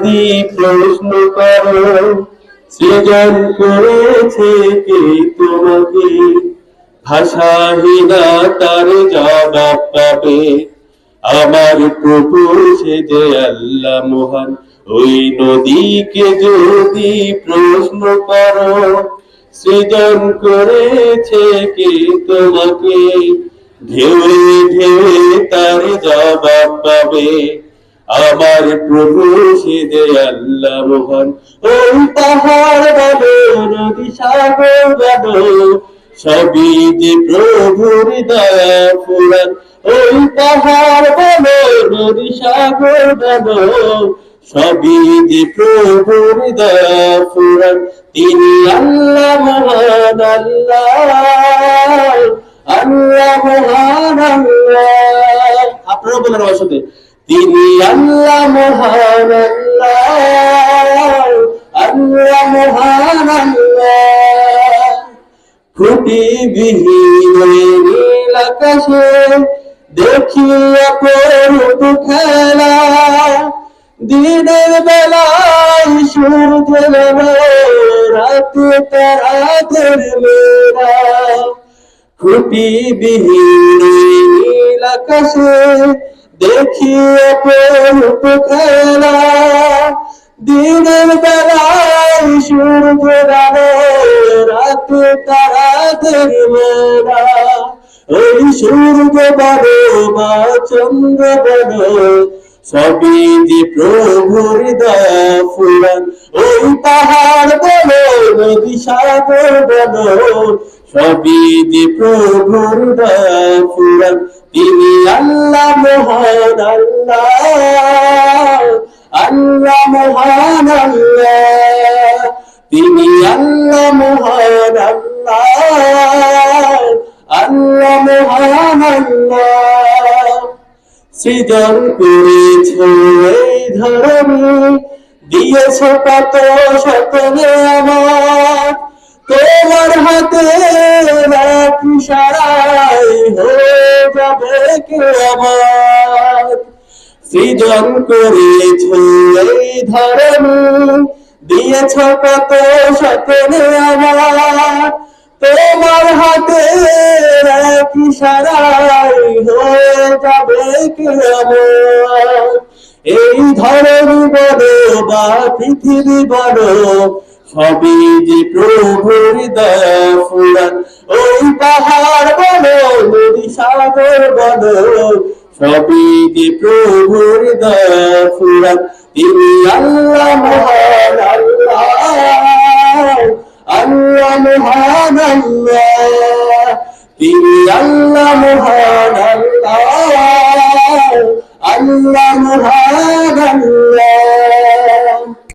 যদি প্রশ্ন করো সৃজন করেছে কে তোমাকে, ভাষাহীনা তার জবাব পাবে। আমার প্রভু সে যে আল্লাহ মহান, ওই নদীকে যদি প্রশ্ন করো সৃজন করেছে কে তোমাকে, ঢেউে ঢেউে তার জবাব পাবে। আমার প্রভু সে যে আল্লাহ মহান, ওই পাহাড় বলো নদী সাগর বলো সবই যে প্রভুর দয়া ফুরান। ওই পাহাড় বলো নদী সাগর বলো সবই যে প্রভুর দয়া ফুরান। তিনি আল্লাহ মহান আল্লাহ, আল্লাহ মহান আল্লাহ। আপনারা বলেন আমার সাথে, তিনি আল্লাহ মহান আল্লাহ, আল্লাহ মহান আল্লাহ। খুঁটি বিহীন নীল আকাশে দেখি অপরূপ খেলা, দিনের বেলায় সূর্য নামে রাতে তারাদের মেলা। খুঁটি বিহীন নীল আকাশে দেখি অপরূপ খেলা, দিনের বেলায় সূর্য নামে রাতে তারাদের মেলা। ওই সূর্য বলো বা চন্দ্র বলো সবই যে প্রভুর দয়া ফুরান। ওই পাহাড় বলো নদী সাগর বলো সবই যে প্রভুর দয়া ফুরান। তিনি আল্লাহ মহান আল্লাহ, আল্লাহ মহান আল্লাহ। তিনি আল্লাহ মহান আল্লাহ, আল্লাহ মহান আল্লাহ। সৃজন করেছ এই ধরনী, দিয়েছ কত স্বপ্নে আমার, তোমার হাতে এক ইশারায় হয়ে যাবে কিয়ামত। সৃজন করেছ এই ধরনী, দিয়েছ কত স্বপ্নে আমার, তোমার হাতে এক ইশারায় হয়ে যাবে কিয়ামত। এই ধরনী বলো বা পৃথিবী বলো সবই যে প্রভুর দয়া ফুরান। ওই পাহাড় বলো নদী সাগর বলো সবই যে প্রভুর দয়া ফুরান। তিনি আল্লাহ মহান আল্লাহ, আল্লাহ মহান আল্লাহ। তিনি আল্লাহ মহান আল্লাহ, আল্লাহ